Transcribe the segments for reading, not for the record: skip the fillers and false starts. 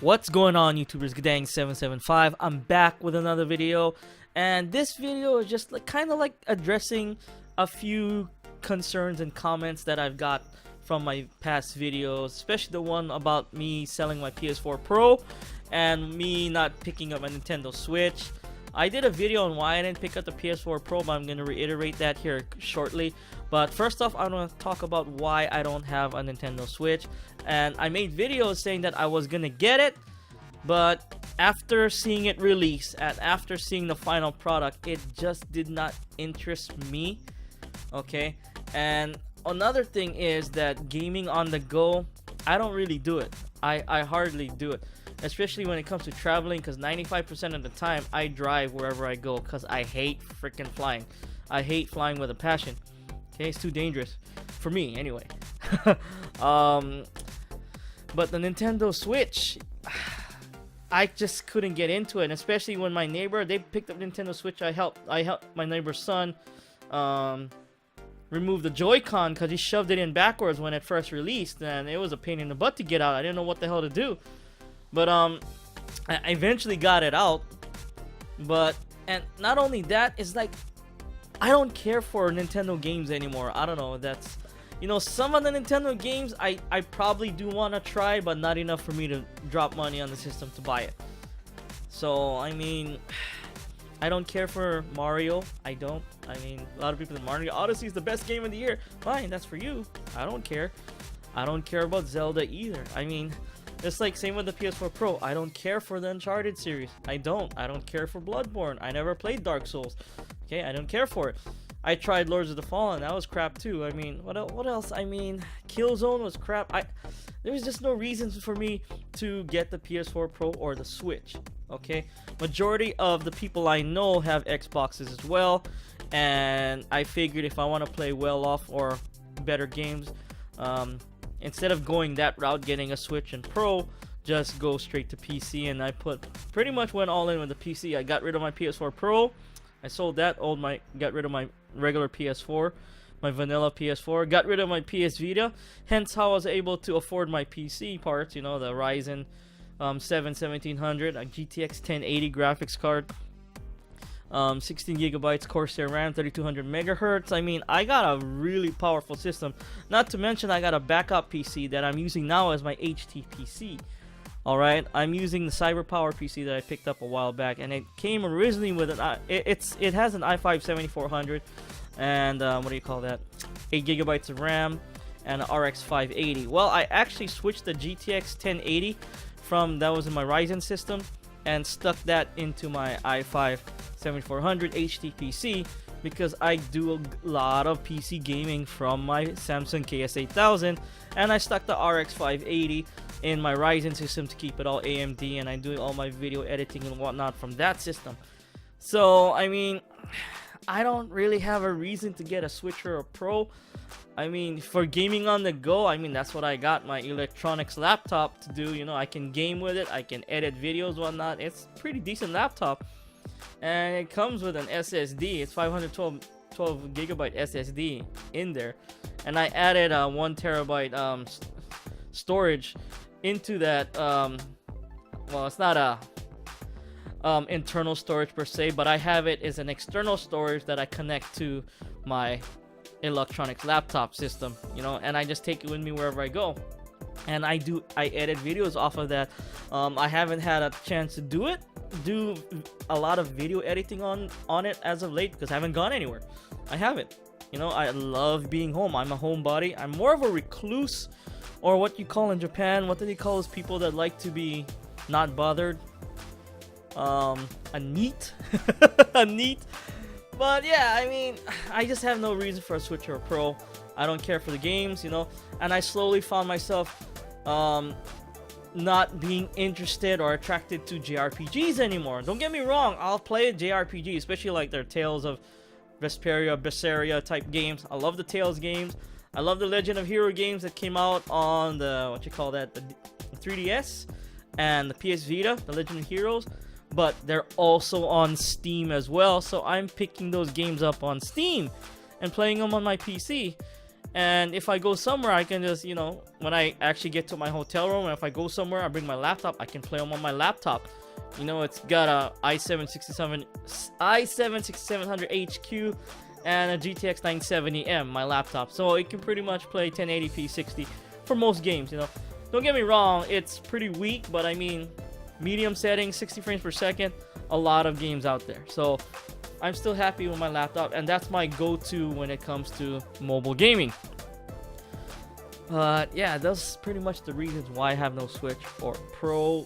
What's going on, YouTubers? Gadang775. I'm back with another video, and this video is just kind of like addressing a few concerns and comments that I've got from my past videos, especially the one about me selling my PS4 Pro and me not picking up a Nintendo Switch. I did a video on why I didn't pick up the PS4 Pro, but I'm going to reiterate that here shortly. But first off, I want to talk about why I don't have a Nintendo Switch. And I made videos saying that I was going to get it, but after seeing it release and after seeing the final product, it just did not interest me. Okay, and another thing is that gaming on the go, I don't really do it. I hardly do it, especially when it comes to traveling, because 95% of the time I drive wherever I go because I hate freaking flying. I hate flying with a passion. Okay, it's too dangerous for me anyway. But the Nintendo Switch, I just couldn't get into it, and especially when my neighbor, they picked up Nintendo Switch. I helped my neighbor's son remove the Joy-Con because he shoved it in backwards when it first released, and it was a pain in the butt to get out. I didn't know what the hell to do, but I eventually got it out. And not only that, it's like I don't care for Nintendo games anymore. I don't know, that's, you know, some of the Nintendo games I probably do want to try, but not enough for me to drop money on the system to buy it. So I mean, I don't care for Mario. I don't. I mean, a lot of people think Mario Odyssey is the best game of the year. Fine, that's for you. I don't care. I don't care about Zelda either. I mean, it's like same with the PS4 Pro. I don't care for the Uncharted series. I don't care for Bloodborne. I never played Dark Souls. Okay, I don't care for it. I tried Lords of the Fallen. That was crap too. I mean, what else? I mean, Killzone was crap. There was just no reason for me to get the PS4 Pro or the Switch. Okay, majority of the people I know have Xboxes as well, and I figured if I want to play well off or better games, instead of going that route, getting a Switch and Pro, just go straight to PC. And I pretty much went all in with the PC. I got rid of my PS4 Pro. I sold that got rid of my regular PS4, my vanilla PS4, got rid of my PS Vita, hence how I was able to afford my PC parts, you know, the Ryzen 7 1700, a GTX 1080 graphics card, 16 gigabytes Corsair RAM, 3200 megahertz. I mean, I got a really powerful system, not to mention I got a backup PC that I'm using now as my HT-PC. Alright, I'm using the CyberPower PC that I picked up a while back, and it came originally with it has an i5-7400 and what do you call that, 8 gigabytes of RAM and an RX 580. Well, I actually switched the GTX 1080 from that was in my Ryzen system and stuck that into my i5-7400 HT PC because I do a lot of PC gaming from my Samsung KS8000, and I stuck the RX 580 in my Ryzen system to keep it all AMD, and I do all my video editing and whatnot from that system. So I mean, I don't really have a reason to get a Switch or a Pro. I mean, for gaming on the go, I mean, that's what I got my electronics laptop to do. You know, I can game with it, I can edit videos, whatnot. It's a pretty decent laptop, and it comes with an SSD. It's 512 gigabyte SSD in there, and I added a 1 terabyte storage into that. Well, it's not a internal storage per se, but I have it as an external storage that I connect to my electronics laptop system, you know, and I just take it with me wherever I go, and I edit videos off of that. I haven't had a chance to do a lot of video editing on it as of late because I haven't gone anywhere. I haven't, you know. I love being home. I'm a homebody. I'm more of a recluse, or what you call in Japan, what do they call those people that like to be not bothered? A neat. A neat. But yeah, I mean, I just have no reason for a Switch or a Pro. I don't care for the games, you know, and I slowly found myself not being interested or attracted to JRPGs anymore. Don't get me wrong, I'll play a JRPG, especially like their Tales of Berseria type games. I love the Tales games. I love the Legend of Hero games that came out on the, the 3DS and the PS Vita, the Legend of Heroes, but they're also on Steam as well, so I'm picking those games up on Steam and playing them on my PC. And if I go somewhere, I can just, you know, when I actually get to my hotel room, and if I go somewhere, I bring my laptop, I can play them on my laptop. You know, it's got a i7-6700HQ and a GTX 970M, my laptop. So it can pretty much play 1080p 60 for most games, you know. Don't get me wrong, it's pretty weak, but I mean, medium settings, 60 frames per second, a lot of games out there. So I'm still happy with my laptop, and that's my go-to when it comes to mobile gaming. But yeah, that's pretty much the reasons why I have no Switch or Pro.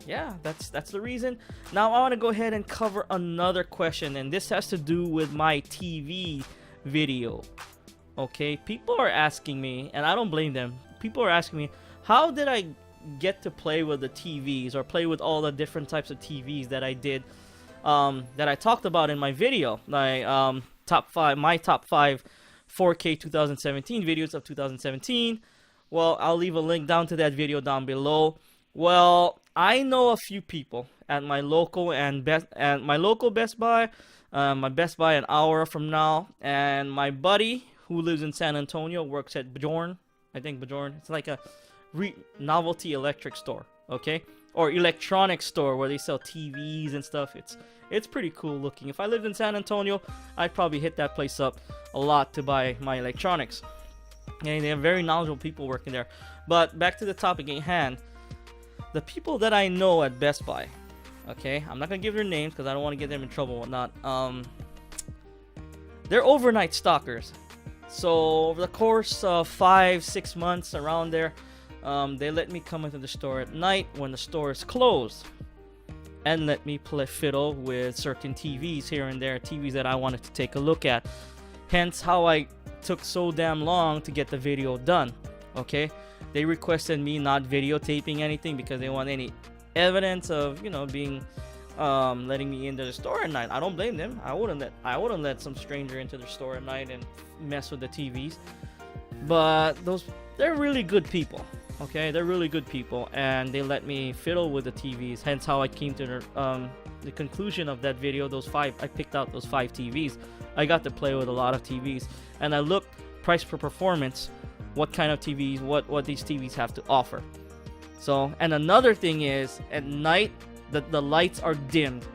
Yeah, that's the reason. Now I want to go ahead and cover another question, and this has to do with my TV video. Okay, people are asking me, and I don't blame them. People are asking me, how did I get to play with the TVs, or play with all the different types of TVs that I did, that I talked about in my video, my top 5 4K 2017 videos of 2017. Well, I'll leave a link down to that video down below. Well, I know a few people at my local Best Buy, my Best Buy an hour from now, and my buddy who lives in San Antonio works at Bjorn. I think Bjorn. It's like a novelty electric store, okay, or electronic store where they sell TVs and stuff. It's pretty cool looking. If I lived in San Antonio, I'd probably hit that place up a lot to buy my electronics. And they have very knowledgeable people working there. But back to the topic at hand. The people that I know at Best Buy, okay, I'm not gonna give their names because I don't want to get them in trouble and whatnot. They're overnight stalkers. So over the course of 5-6 months around there, they let me come into the store at night when the store is closed, and let me fiddle with certain TVs here and there, TVs that I wanted to take a look at. Hence how I took so damn long to get the video done. Okay, they requested me not videotaping anything because they want any evidence of, you know, being letting me into the store at night. I don't blame them. I wouldn't let some stranger into the store at night and mess with the TVs. But they're really good people. Okay, they're really good people, and they let me fiddle with the TVs. Hence how I came to the conclusion of that video. I picked out those 5 TVs. I got to play with a lot of TVs, and I looked price per performance, what kind of TVs, what these TVs have to offer. So, and another thing is, at night the lights are dimmed,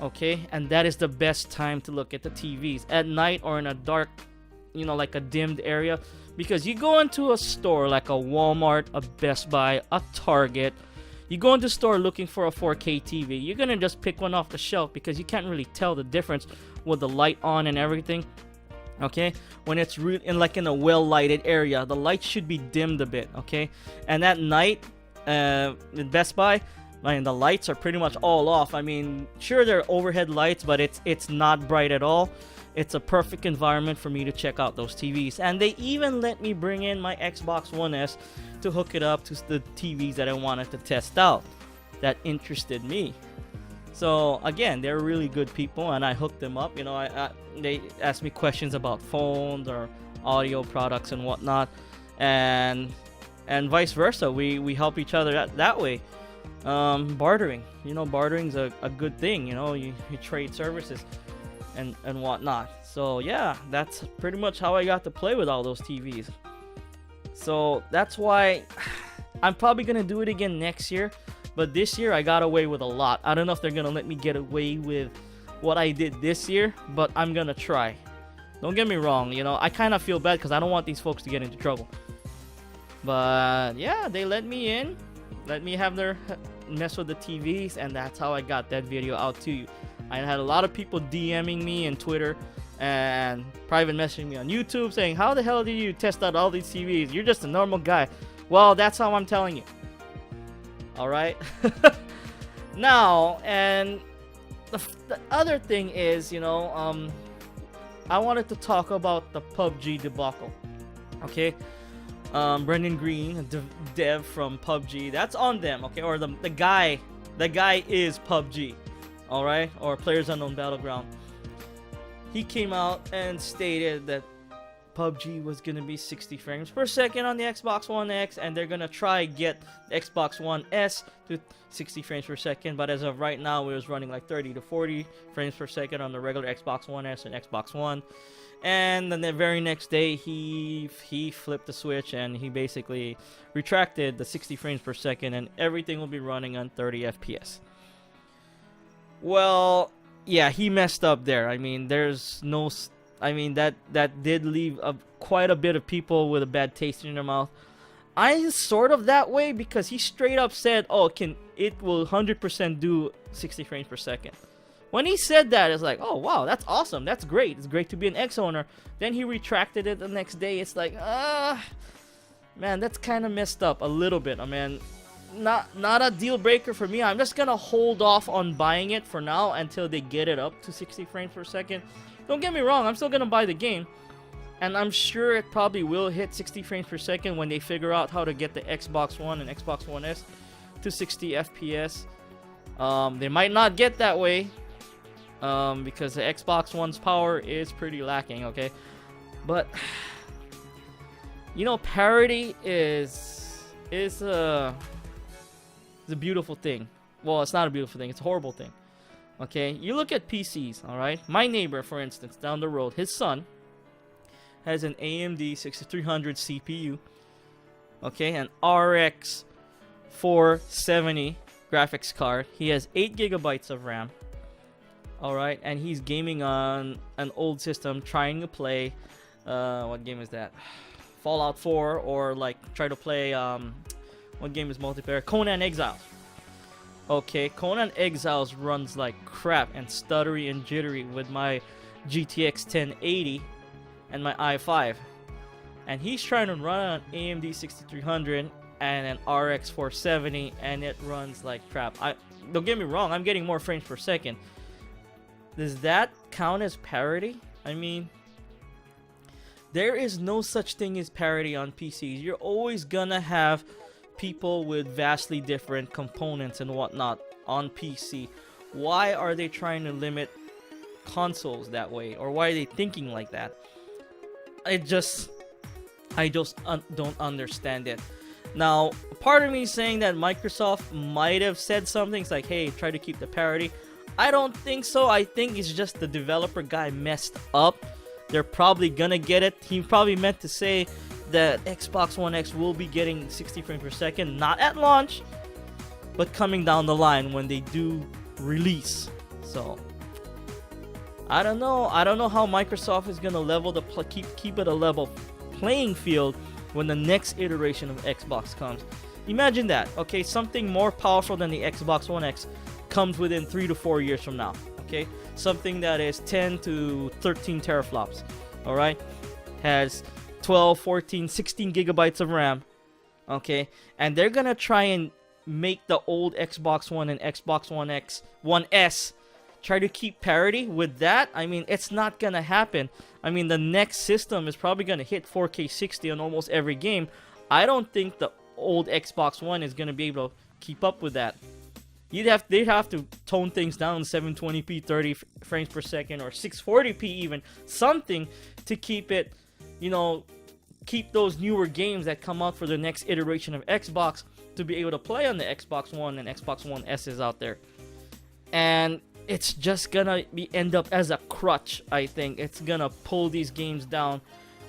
okay, and that is the best time to look at the TVs, at night or in a dark, you know, like a dimmed area. Because you go into a store like a Walmart, a Best Buy, a Target, you go into a store looking for a 4K TV, you're gonna just pick one off the shelf because you can't really tell the difference with the light on and everything. Okay, when it's in a well lighted area, the light should be dimmed a bit. Okay, and at night in Best Buy, I mean, the lights are pretty much all off. I mean, sure, they're overhead lights, but it's not bright at all. It's a perfect environment for me to check out those TVs. And they even let me bring in my Xbox One S to hook it up to the TVs that I wanted to test out, that interested me. So again, they're really good people, and I hooked them up. You know, they asked me questions about phones or audio products and whatnot, and vice versa. We help each other that way. Bartering, you know, bartering's a good thing. You know, you trade services and whatnot. So yeah, that's pretty much how I got to play with all those TVs. So that's why I'm probably gonna do it again next year, but this year I got away with a lot. I don't know if they're gonna let me get away with what I did this year, but I'm gonna try. Don't get me wrong, you know, I kind of feel bad because I don't want these folks to get into trouble. But yeah, they let me in, let me have their mess with the TVs, and that's how I got that video out to you. I had a lot of people DMing me on Twitter and private messaging me on YouTube saying, how the hell did you test out all these TVs? You're just a normal guy. Well, that's how I'm telling you. Alright? Now, and the other thing is, you know, I wanted to talk about the PUBG debacle. Okay? Brendan Green, dev from PUBG, that's on them, okay? Or the guy is PUBG. Alright, or Players Unknown Battleground. He came out and stated that PUBG was gonna be 60 frames per second on the Xbox One X, and they're gonna try get the Xbox One S to 60 frames per second. But as of right now, it was running like 30 to 40 frames per second on the regular Xbox One S and Xbox One. And then the very next day, he flipped the switch and he basically retracted the 60 frames per second, and everything will be running on 30 FPS. Well, yeah, he messed up there. I mean, there's no. I mean, that did leave quite a bit of people with a bad taste in their mouth. I'm sort of that way because he straight up said, "Oh, it will 100% do 60 frames per second." When he said that, it's like, "Oh wow, that's awesome. That's great. It's great to be an X owner." Then he retracted it the next day. It's like, man, that's kind of messed up a little bit. I mean, not a deal breaker for me. I'm just gonna hold off on buying it for now until they get it up to 60 frames per second. Don't get me wrong, I'm still gonna buy the game, and I'm sure it probably will hit 60 frames per second when they figure out how to get the Xbox One and Xbox One S to 60 FPS. They might not get that way because the Xbox One's power is pretty lacking, okay? But you know, parity is a beautiful thing. Well, it's not a beautiful thing, it's a horrible thing. Okay, you look at PCs, alright? My neighbor, for instance, down the road, his son has an AMD 6300 CPU, okay, an RX 470 graphics card. He has 8 gigabytes of RAM, alright, and he's gaming on an old system, trying to play, what game is that? Fallout 4, or like try to play, what game is multiplayer? Conan Exiles. Okay, Conan Exiles runs like crap and stuttery and jittery with my GTX 1080 and my i5. And he's trying to run an AMD 6300 and an RX 470, and it runs like crap. Don't get me wrong, I'm getting more frames per second. Does that count as parity? I mean, there is no such thing as parity on PCs. You're always gonna have people with vastly different components and whatnot on PC. Why are they trying to limit consoles that way, or why are they thinking like that? I just don't understand it. Now, part of me is saying that Microsoft might have said something. It's like, hey, try to keep the parity. I don't think so. I think it's just the developer guy messed up. They're probably gonna get it. He probably meant to say that Xbox One X will be getting 60 frames per second, not at launch, but coming down the line when they do release. So I don't know how Microsoft is gonna level the keep it a level playing field when the next iteration of Xbox comes. Imagine that. Okay, something more powerful than the Xbox One X comes within 3 to 4 years from now. Okay, something that is 10 to 13 teraflops. All right, has 12, 14, 16 gigabytes of RAM, okay, and they're gonna try and make the old Xbox One and Xbox One X, One S, try to keep parity with that. I mean, it's not gonna happen. I mean, the next system is probably gonna hit 4K 60 on almost every game. I don't think the old Xbox One is gonna be able to keep up with that. They'd have to tone things down 720p 30 frames per second, or 640p even, something to keep it, you know, keep those newer games that come out for the next iteration of Xbox to be able to play on the Xbox One and Xbox One S's out there. And it's just gonna end up as a crutch. I think it's gonna pull these games down.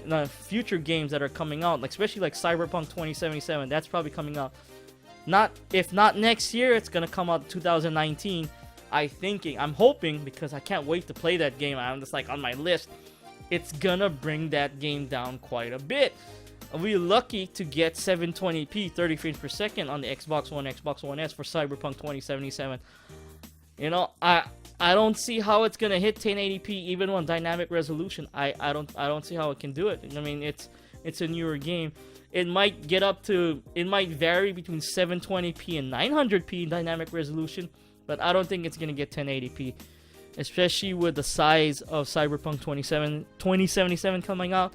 The future games that are coming out, like especially like Cyberpunk 2077, that's probably coming out. If not next year, it's gonna come out 2019. I'm hoping, because I can't wait to play that game. I'm just like on my list. It's gonna bring that game down quite a bit. We're lucky to get 720p 30 frames per second on the Xbox One, Xbox One S for Cyberpunk 2077. You know, I don't see how it's gonna hit 1080p even on dynamic resolution. I don't see how it can do it. I mean, it's a newer game. It might vary between 720p and 900p dynamic resolution, but I don't think it's gonna get 1080p, especially with the size of Cyberpunk 2077 coming out.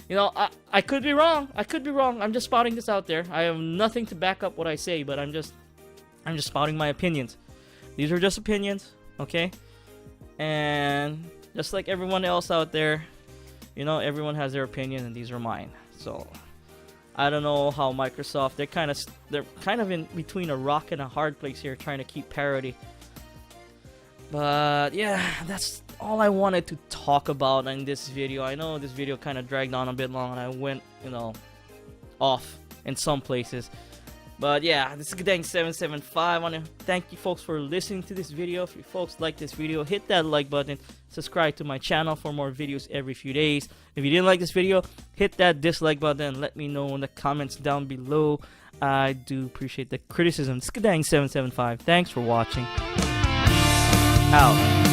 You know, I could be wrong. I'm just spouting this out there. I have nothing to back up what I say, but I'm just spouting my opinions. These are just opinions, okay? And just like everyone else out there, you know, everyone has their opinion, and these are mine. So I don't know how Microsoft, they're kind of in between a rock and a hard place here, trying to keep parity. But yeah, that's all I wanted to talk about in this video. I know this video kind of dragged on a bit long, and I went, you know, off in some places. But yeah, this is Gadang775. I want to thank you folks for listening to this video. If you folks like this video, hit that like button. Subscribe to my channel for more videos every few days. If you didn't like this video, hit that dislike button. Let me know in the comments down below. I do appreciate the criticism. This is Gadang775. Thanks for watching. Out.